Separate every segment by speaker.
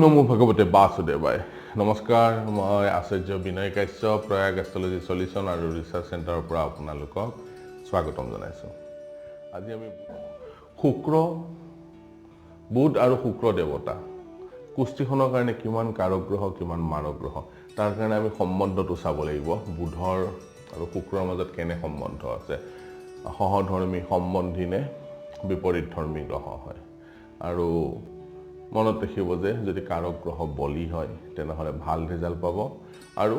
Speaker 1: নমো ভগৱতে বাসুদেৱায় নমস্কাৰ মই আচাৰ্য বিনয় Kashyap Prayag astrology solution আৰু ৰিচাৰ্চ চেণ্টাৰৰ পৰা আপোনালোকক স্বাগতম জনাইছোঁ আজি আমি শুক্ৰ বুধ আৰু শুক্ৰ দেৱতা কুষ্টিখনৰ কাৰণে কিমান কাৰক গ্ৰহ কিমান মাৰক গ্ৰহ তাৰ কাৰণে আমি সম্বন্ধটো চাব লাগিব বুধৰ আৰু শুক্ৰৰ মাজত কেনে সম্বন্ধ আছে সহধৰ্মী সম্বন্ধী নে বিপৰীত ধৰ্মী গ্ৰহ হয় আৰু মনত ৰাখিব যে যদি কাৰক গ্ৰহ বলি হয় তেনেহলে ভাল ৰিজাল্ট পাব আৰু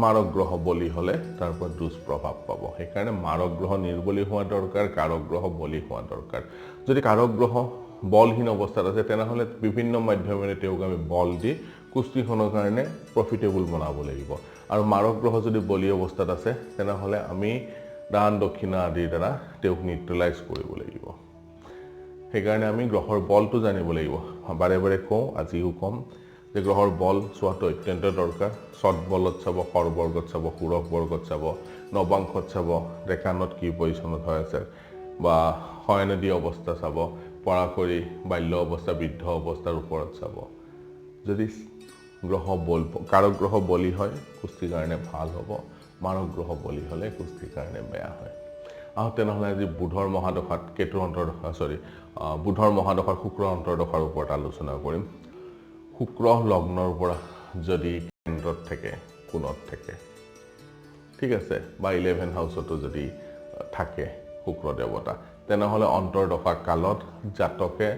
Speaker 1: মাৰক গ্ৰহ বলি হলে তাৰ পৰা দুষ্প্ৰভাৱ পাব সেইকাৰণে মাৰক গ্ৰহ নিৰ্বলি হোৱা দৰকাৰ কাৰক গ্ৰহ বলি হোৱা দৰকাৰ যদি কাৰক গ্ৰহ বলহীন অৱস্থাত আছে তেনেহলে বিভিন্ন মাধ্যমেৰে তেওঁক আমি বল দি কুষ্টিখনৰ কাৰণে প্ৰফিটেবল বনাব লাগিব আৰু মাৰক গ্ৰহ যদি বলি অৱস্থাত আছে তেনেহলে আমি দান দক্ষিণা আদিৰ দ্বাৰা তেওঁক নিউট্ৰেলাইজ কৰিব লাগিব সেইকাৰণে আমি গ্ৰহৰ বলটো জানিব লাগিব বাৰে বাৰে কওঁ আজিও কম যে গ্ৰহৰ বল চোৱাটো অত্যন্ত দৰকাৰ শত বলত চাব সৰবৰ্গত চাব সুৰক বৰ্গত চাব নৱাংশত চাব ডেকানত কি পজিশ্যনত হৈ আছে বা শয়নদী অৱস্থা চাব পৰাকৰি বাল্য অৱস্থা বৃদ্ধ অৱস্থাৰ ওপৰত চাব যদি গ্ৰহ বল কাৰক গ্ৰহ বলি হয় কুষ্টিৰ কাৰণে ভাল হ'ব মাৰক গ্ৰহ বলি হ'লে কুষ্টিৰ কাৰণে বেয়া হয় তেনেহলে আজি বুধৰ মহাদশাত কেতুৰ অন্তৰ্দশা বুধৰ মহাদশাৰ শুক্ৰৰ অন্তৰ্দশাৰ ওপৰত আলোচনা কৰিম শুক্ৰ লগ্নৰ পৰা যদি কেন্দ্ৰত থাকে কোণত থাকে ঠিক আছে বা 11 হাউচতো যদি থাকে শুক্ৰ দেৱতা তেনেহলে অন্তৰ্দশা কালত জাতকে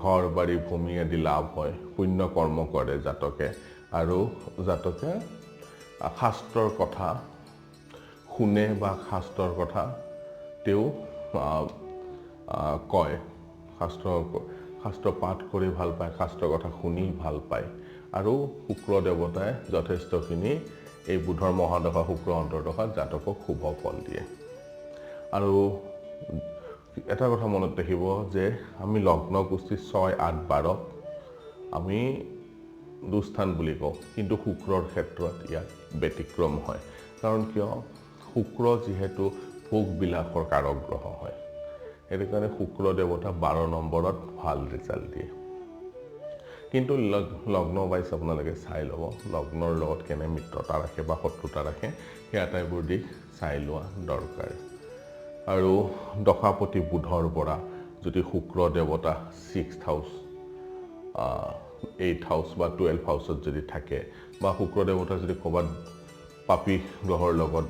Speaker 1: ঘৰ বাৰী ভূমি আদি লাভ হয় পুণ্য কৰ্ম কৰে জাতকে আৰু জাতকে শাস্ত্ৰৰ কথা শুনে বা শাস্ত্ৰৰ কথা তেওঁ কয় শাস্ত্ৰ পাঠ কৰি ভাল পায় শাস্ত্ৰৰ কথা শুনি ভাল পায় আৰু শুক্ৰ দেৱতাই যথেষ্টখিনি এই বুধৰ মহাদশা শুক্ৰ অন্তৰ্দশাত জাতকক শুভ ফল দিয়ে আৰু এটা কথা মনত ৰাখিব যে আমি লগ্ন কুষ্টি 6, 8, 12 আমি দুস্থান বুলি কওঁ কিন্তু শুক্ৰৰ ক্ষেত্ৰত ইয়াক ব্যতিক্ৰম হয় কাৰণ কিয় শুক্ৰ যিহেতু ভোগ বিলাসৰ কাৰক গ্ৰহ হয় সেইটো কাৰণে শুক্ৰ দেৱতা 12 নম্বৰত ভাল ৰিজাল্ট দিয়ে কিন্তু লগ্ন বাইছ আপোনালোকে চাই ল'ব লগ্নৰ লগত কেনে মিত্ৰতা ৰাখে বা শত্ৰুতা ৰাখে সেই আটাইবোৰ দিশ চাই লোৱা দৰকাৰ আৰু দশাপতি বুধৰ পৰা যদি শুক্ৰ দেৱতা 6th হাউচ 8th হাউচ বা 12th হাউচত যদি থাকে বা শুক্ৰ দেৱতা যদি ক'ৰবাত পাপী গ্ৰহৰ লগত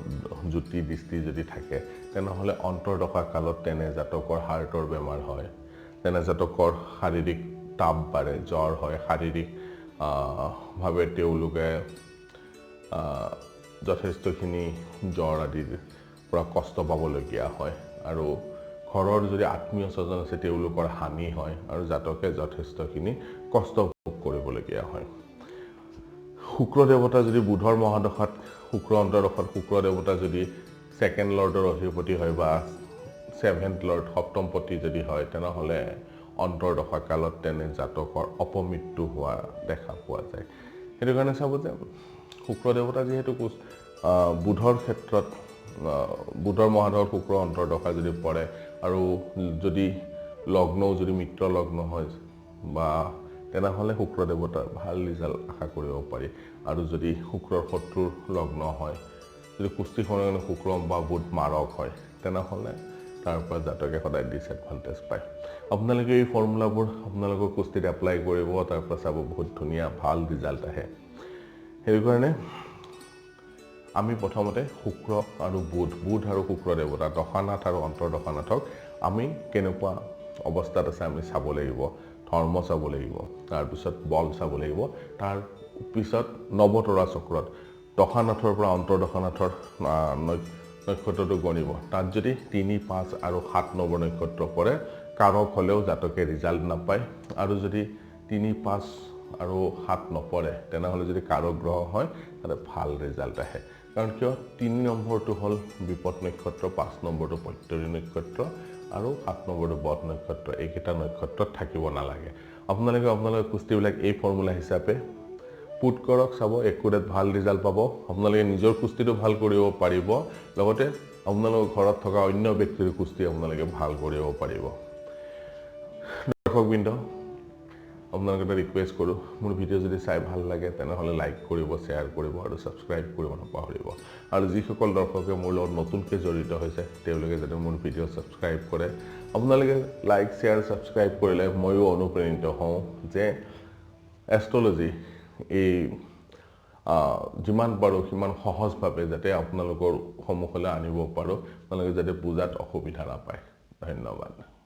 Speaker 1: জ্যোতি দৃষ্টি যদি থাকে তেনেহলে অন্তৰ্দশা কালত তেনে জাতকৰ হাৰ্টৰ বেমাৰ হয় তেনে জাতকৰ শাৰীৰিক তাপ বাঢ়ে জ্বৰ হয় শাৰীৰিক ভাৱে তেওঁলোকে যথেষ্টখিনি জ্বৰ আদিৰ পৰা কষ্ট পাবলগীয়া হয় আৰু ঘৰৰ যদি আত্মীয় স্বজন আছে তেওঁলোকৰ হানি হয় আৰু জাতকে যথেষ্টখিনি কষ্ট ভোগ কৰিবলগীয়া হয় শুক্ৰ দেৱতা যদি বুধৰ মহাদশাত শুক্ৰ অন্তৰ্দশাত শুক্ৰ দেৱতা যদি 2nd লৰ্ডৰ অধিপতি হয় বা 7th লৰ্ড সপ্তমপতি যদি হয় তেনেহলে অন্তৰ্দশা কালত তেনে জাতকৰ অপমৃত্যু হোৱা দেখা পোৱা যায় সেইটো কাৰণে চাব যে শুক্ৰ দেৱতা যিহেতু বুধৰ ক্ষেত্ৰত বুধৰ মহাদশাত শুক্ৰ অন্তৰ্দশা যদি পৰে আৰু যদি লগ্নও যদি মিত্ৰ লগ্ন হয় বা তেনেহলে শুক্ৰ দেৱতাৰ ভাল ৰিজাল্ট আশা কৰিব পাৰি আৰু যদি শুক্ৰৰ শত্ৰুৰ লগ্ন হয় যদি কুষ্টিখনৰ শুক্ৰ বা বুধ মাৰক হয় তেনেহলে তাৰ পৰা জাতকে সদায় ডিসএডভান্টেজ পায় আপোনালোকে এই ফৰ্মুলাবোৰ আপোনালোকৰ কুষ্টিত এপ্লাই কৰিব তাৰ পৰা চাব বহুত ধুনীয়া ভাল ৰিজাল্ট আহে সেই কাৰণে আমি প্ৰথমতে শুক্ৰ আৰু বুধ আৰু শুক্ৰ দেৱতা দশানাথ আৰু অন্তৰ্দশানাথক আমি কেনেকুৱা অৱস্থাত আছে আমি চাব লাগিব ধৰ্ম চাব লাগিব তাৰ পিছত বল চাব লাগিব তাৰ পিছত নৱতৰা চক্ৰত দশানাথৰ পৰা অন্তৰ্দশানাথৰ নক্ষত্ৰটো গণিব তাত যদি 3, 5 আৰু 7 নম্বৰ নক্ষত্ৰ পৰে কাৰক হলেও জাতকে ৰিজাল্ট নাপায় আৰু যদি 3, 5 আৰু 7 নপৰে তেনেহলে যদি কাৰক গ্ৰহ হয় তাতে ভাল ৰিজাল্ট আহে কাৰণ কিয় 3 নম্বৰটো হল বিপদ নক্ষত্ৰ 5 নম্বৰটো পত্যৰী নক্ষত্ৰ আৰু 7 নম্বৰটো বদ নক্ষত্ৰ এইকেইটা নক্ষত্ৰত থাকিব নালাগে আপোনালোকে কুষ্টিবিলাক এই ফৰ্মুলা হিচাপে পুট কৰক চাব একুৰেট ভাল ৰিজাল্ট পাব আপোনালোকে নিজৰ কুষ্টিটো ভাল কৰিব পাৰিব লগতে আপোনালোকৰ ঘৰত থকা অন্য ব্যক্তিৰ কুষ্টি আপোনালোকে ভাল কৰিব পাৰিব দৰ্শকবৃন্দ আপোনালোকে এটা ৰিকুৱেষ্ট কৰোঁ মোৰ ভিডিঅ' যদি চাই ভাল লাগে তেনেহ'লে লাইক কৰিব শ্বেয়াৰ কৰিব আৰু ছাবস্ক্ৰাইব কৰিব নাপাহৰিব আৰু যিসকল দৰ্শকে মোৰ লগত নতুনকৈ জড়িত হৈছে তেওঁলোকে যাতে মোৰ ভিডিঅ' ছাবস্ক্ৰাইব কৰে আপোনালোকে লাইক শ্বেয়াৰ ছাবস্ক্ৰাইব কৰিলে ময়ো অনুপ্ৰাণিত হওঁ যে এষ্ট্ৰলজি এই যিমান পাৰোঁ সিমান সহজভাৱে যাতে আপোনালোকৰ সন্মুখলৈ আনিব পাৰোঁ আপোনালোকে যাতে বুজাত অসুবিধা নাপায় ধন্যবাদ